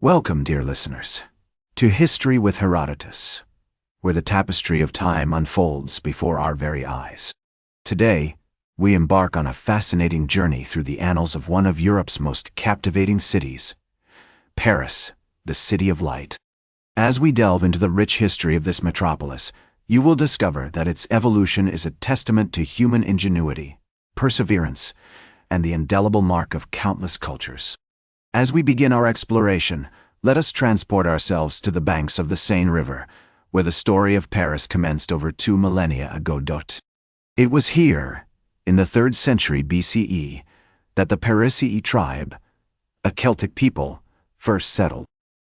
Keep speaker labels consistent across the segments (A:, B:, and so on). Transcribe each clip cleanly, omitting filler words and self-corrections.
A: Welcome, dear listeners, to History with Herodotus, where the tapestry of time unfolds before our very eyes. Today, we embark on a fascinating journey through the annals of one of Europe's most captivating cities, Paris, the City of Light. As we delve into the rich history of this metropolis, you will discover that its evolution is a testament to human ingenuity, perseverance, and the indelible mark of countless cultures. As we begin our exploration, let us transport ourselves to the banks of the Seine River, where the story of Paris commenced over 2 millennia ago. It was here, in the 3rd century BCE, that the Parisii tribe, a Celtic people, first settled.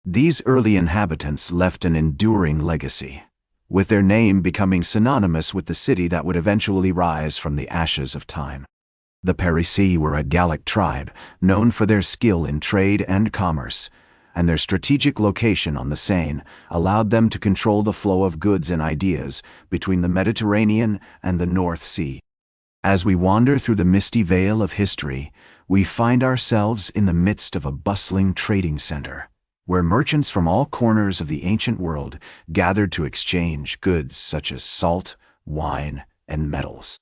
A: These early inhabitants left an enduring legacy, with their name becoming synonymous with the city that would eventually rise from the ashes of time. The Parisii were a Gallic tribe, known for their skill in trade and commerce, and their strategic location on the Seine allowed them to control the flow of goods and ideas between the Mediterranean and the North Sea. As we wander through the misty veil of history, we find ourselves in the midst of a bustling trading center, where merchants from all corners of the ancient world gathered to exchange goods such as salt, wine, and metals.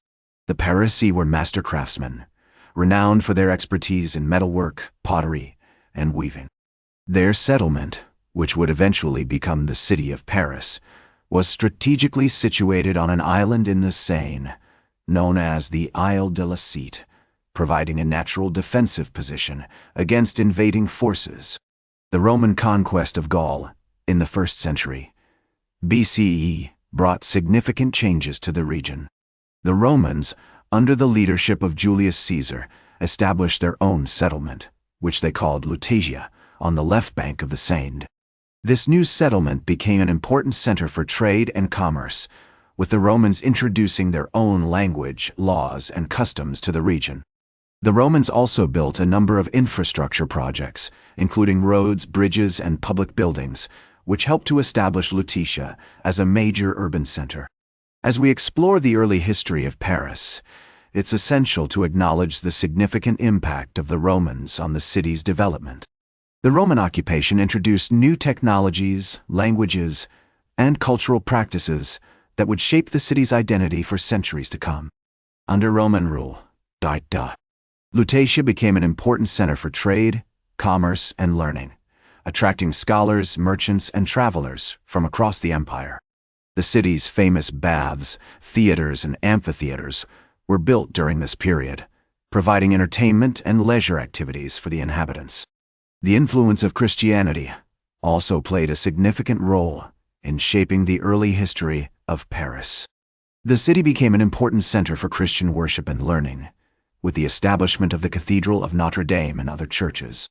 A: The Parisii were master craftsmen, renowned for their expertise in metalwork, pottery, and weaving. Their settlement, which would eventually become the city of Paris, was strategically situated on an island in the Seine, known as the Isle de la Cite, providing a natural defensive position against invading forces. The Roman conquest of Gaul, in the 1st century BCE, brought significant changes to the region. The Romans, under the leadership of Julius Caesar, established their own settlement, which they called Lutetia, on the left bank of the Seine. This new settlement became an important center for trade and commerce, with the Romans introducing their own language, laws, and customs to the region. The Romans also built a number of infrastructure projects, including roads, bridges, and public buildings, which helped to establish Lutetia as a major urban center. As we explore the early history of Paris, it's essential to acknowledge the significant impact of the Romans on the city's development. The Roman occupation introduced new technologies, languages, and cultural practices that would shape the city's identity for centuries to come. Under Roman rule, Lutetia became an important center for trade, commerce, and learning, attracting scholars, merchants, and travelers from across the empire. The city's famous baths, theaters, and amphitheaters were built during this period, providing entertainment and leisure activities for the inhabitants. The influence of Christianity also played a significant role in shaping the early history of Paris. The city became an important center for Christian worship and learning, with the establishment of the Cathedral of Notre Dame and other churches.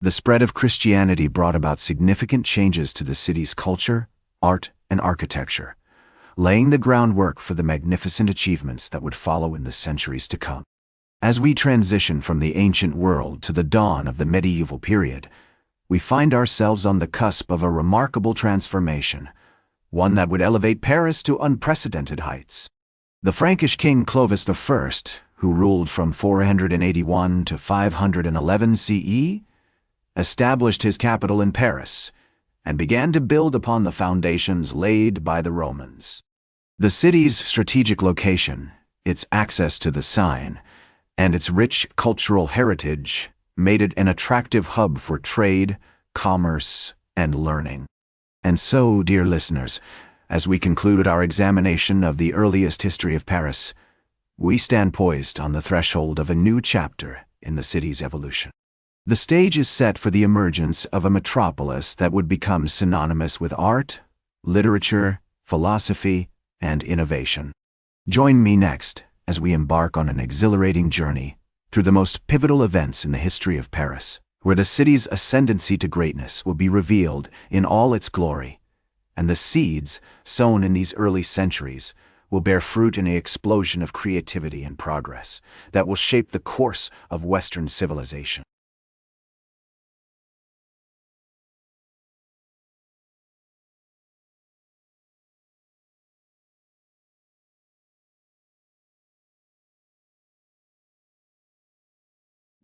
A: The spread of Christianity brought about significant changes to the city's culture, art, and architecture, laying the groundwork for the magnificent achievements that would follow in the centuries to come. As we transition from the ancient world to the dawn of the medieval period, we find ourselves on the cusp of a remarkable transformation, one that would elevate Paris to unprecedented heights. The Frankish king Clovis I, who ruled from 481 to 511 CE, established his capital in Paris and began to build upon the foundations laid by the Romans. The city's strategic location, its access to the Seine, and its rich cultural heritage made it an attractive hub for trade, commerce, and learning. And so, dear listeners, as we conclude our examination of the earliest history of Paris, we stand poised on the threshold of a new chapter in the city's evolution. The stage is set for the emergence of a metropolis that would become synonymous with art, literature, philosophy, and innovation. Join me next as we embark on an exhilarating journey through the most pivotal events in the history of Paris, where the city's ascendancy to greatness will be revealed in all its glory, and the seeds sown in these early centuries will bear fruit in an explosion of creativity and progress that will shape the course of Western civilization.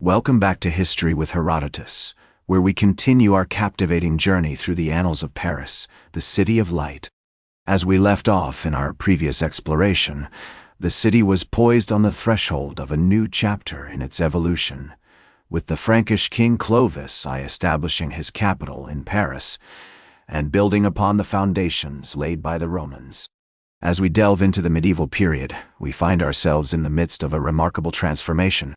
A: Welcome back to History with Herodotus, where we continue our captivating journey through the annals of Paris, the City of Light. As we left off in our previous exploration, the city was poised on the threshold of a new chapter in its evolution, with the Frankish king Clovis establishing his capital in Paris and building upon the foundations laid by the Romans. As we delve into the medieval period, we find ourselves in the midst of a remarkable transformation.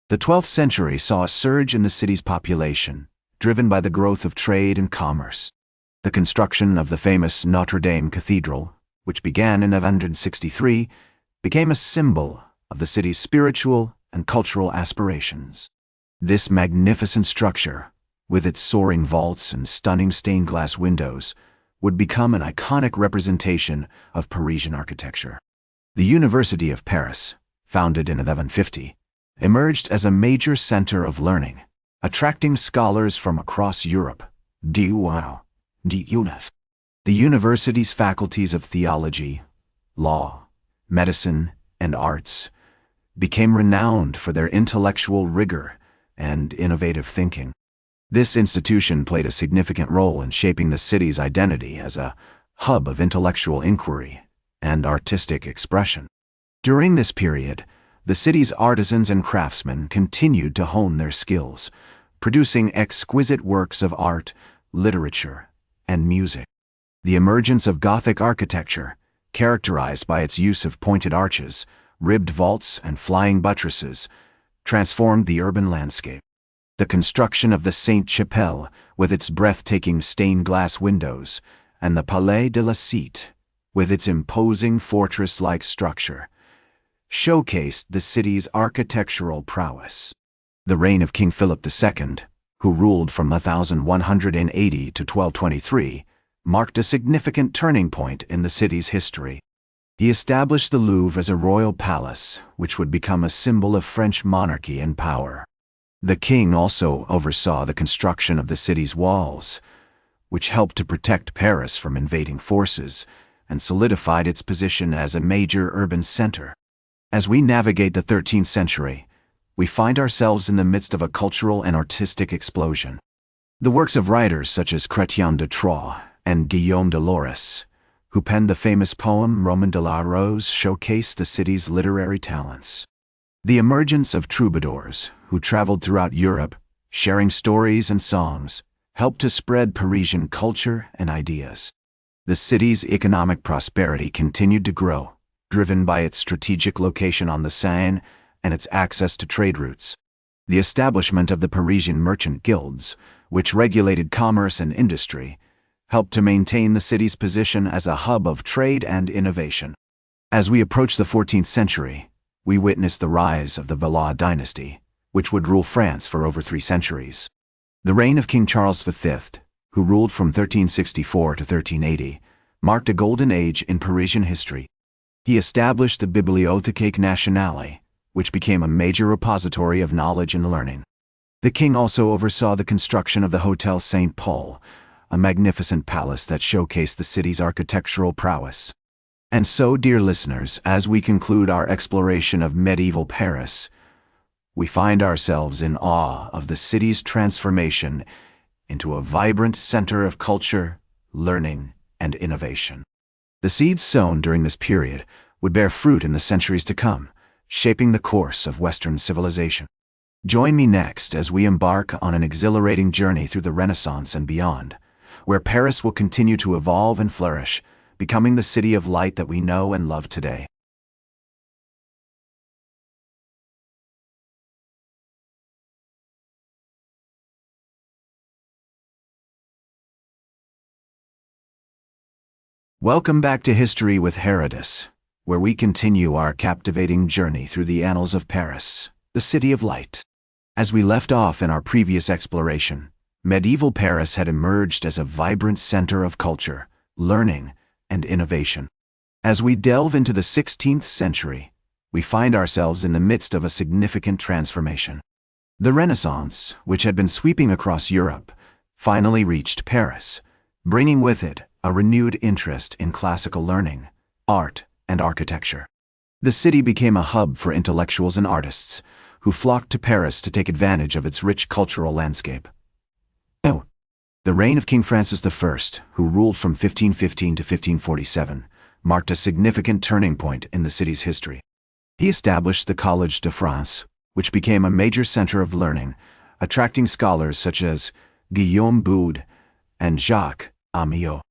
A: The 12th century saw a surge in the city's population, driven by the growth of trade and commerce. The construction of the famous Notre Dame Cathedral, which began in 1163, became a symbol of the city's spiritual and cultural aspirations. This magnificent structure, with its soaring vaults and stunning stained-glass windows, would become an iconic representation of Parisian architecture. The University of Paris, founded in 1150, emerged as a major center of learning, attracting scholars from across Europe. The university's faculties of theology, law, medicine, and arts became renowned for their intellectual rigor and innovative thinking. This institution played a significant role in shaping the city's identity as a hub of intellectual inquiry and artistic expression. During this period, the city's artisans and craftsmen continued to hone their skills, producing exquisite works of art, literature, and music. The emergence of Gothic architecture, characterized by its use of pointed arches, ribbed vaults, and flying buttresses, transformed the urban landscape. The construction of the Sainte-Chapelle, with its breathtaking stained-glass windows, and the Palais de la Cité, with its imposing fortress-like structure, showcased the city's architectural prowess. The reign of King Philip II, who ruled from 1180 to 1223, marked a significant turning point in the city's history. He established the Louvre as a royal palace, which would become a symbol of French monarchy and power. The king also oversaw the construction of the city's walls, which helped to protect Paris from invading forces and solidified its position as a major urban center. As we navigate the 13th century, we find ourselves in the midst of a cultural and artistic explosion. The works of writers such as Chrétien de Troyes and Guillaume de Loris, who penned the famous poem Roman de la Rose, showcased the city's literary talents. The emergence of troubadours, who traveled throughout Europe, sharing stories and songs, helped to spread Parisian culture and ideas. The city's economic prosperity continued to grow, driven by its strategic location on the Seine and its access to trade routes. The establishment of the Parisian merchant guilds, which regulated commerce and industry, helped to maintain the city's position as a hub of trade and innovation. As we approach the 14th century, we witness the rise of the Valois dynasty, which would rule France for over 3 centuries. The reign of King Charles V, who ruled from 1364 to 1380, marked a golden age in Parisian history. He established the Bibliothèque Nationale, which became a major repository of knowledge and learning. The king also oversaw the construction of the Hotel St. Paul, a magnificent palace that showcased the city's architectural prowess. And so, dear listeners, as we conclude our exploration of medieval Paris, we find ourselves in awe of the city's transformation into a vibrant center of culture, learning, and innovation. The seeds sown during this period would bear fruit in the centuries to come, shaping the course of Western civilization. Join me next as we embark on an exhilarating journey through the Renaissance and beyond, where Paris will continue to evolve and flourish, becoming the city of light that we know and love today. Welcome back to History with Herodotus, where we continue our captivating journey through the annals of Paris, the City of Light. As we left off in our previous exploration, medieval Paris had emerged as a vibrant center of culture, learning, and innovation. As we delve into the 16th century, we find ourselves in the midst of a significant transformation. The Renaissance, which had been sweeping across Europe, finally reached Paris, bringing with it a renewed interest in classical learning, art, and architecture. The city became a hub for intellectuals and artists, who flocked to Paris to take advantage of its rich cultural landscape. Oh. The reign of King Francis I, who ruled from 1515 to 1547, marked a significant turning point in the city's history. He established the Collège de France, which became a major center of learning, attracting scholars such as Guillaume Boude and Jacques Amiot.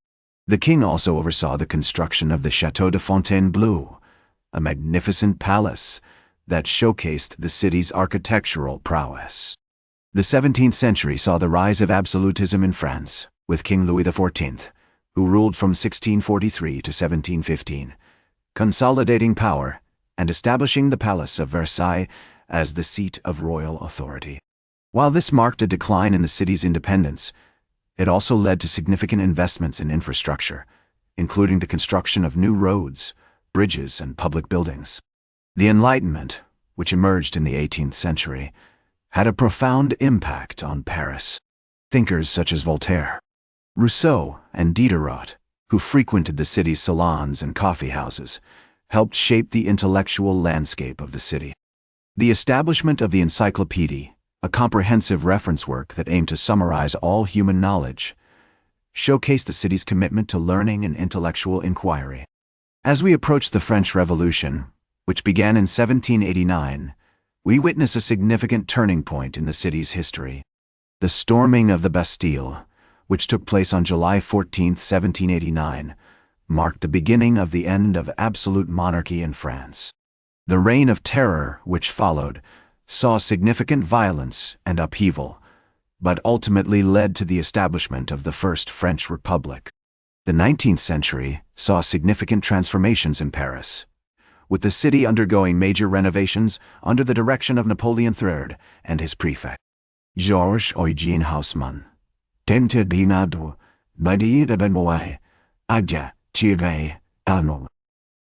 A: The king also oversaw the construction of the Château de Fontainebleau, a magnificent palace that showcased the city's architectural prowess. The 17th century saw the rise of absolutism in France, with King Louis XIV, who ruled from 1643 to 1715, consolidating power and establishing the Palace of Versailles as the seat of royal authority. While this marked a decline in the city's independence, it also led to significant investments in infrastructure, including the construction of new roads, bridges, and public buildings. The Enlightenment, which emerged in the 18th century, had a profound impact on Paris. Thinkers such as Voltaire, Rousseau, and Diderot, who frequented the city's salons and coffee houses, helped shape the intellectual landscape of the city. The establishment of the Encyclopédie, a comprehensive reference work that aimed to summarize all human knowledge, showcased the city's commitment to learning and intellectual inquiry. As we approach the French Revolution, which began in 1789, we witness a significant turning point in the city's history. The storming of the Bastille, which took place on July 14, 1789, marked the beginning of the end of absolute monarchy in France. The Reign of Terror, which followed, saw significant violence and upheaval, but ultimately led to the establishment of the First French Republic. The 19th century saw significant transformations in Paris, with the city undergoing major renovations under the direction of Napoleon III and his prefect, Georges-Eugène Haussmann.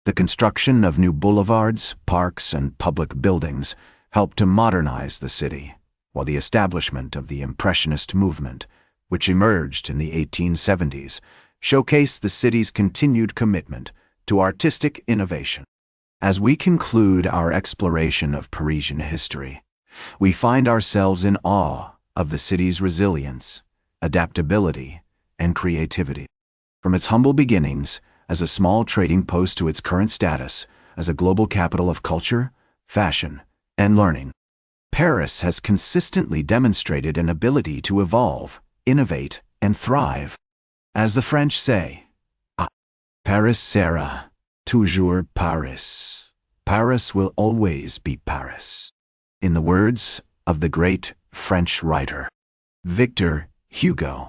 A: The construction of new boulevards, parks, and public buildings helped to modernize the city, while the establishment of the Impressionist movement, which emerged in the 1870s, showcased the city's continued commitment to artistic innovation. As we conclude our exploration of Parisian history, we find ourselves in awe of the city's resilience, adaptability, and creativity. From its humble beginnings as a small trading post to its current status as a global capital of culture, fashion, and learning, Paris has consistently demonstrated an ability to evolve, innovate, and thrive. As the French say, Paris sera toujours Paris. Paris will always be Paris. In the words of the great French writer, Victor Hugo,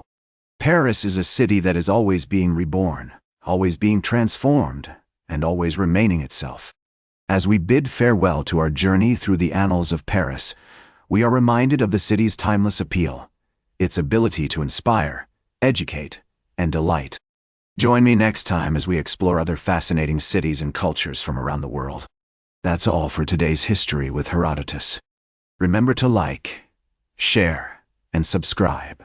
A: Paris is a city that is always being reborn, always being transformed, and always remaining itself. As we bid farewell to our journey through the annals of Paris, we are reminded of the city's timeless appeal, its ability to inspire, educate, and delight. Join me next time as we explore other fascinating cities and cultures from around the world. That's all for today's History with Herodotus. Remember to like, share, and subscribe.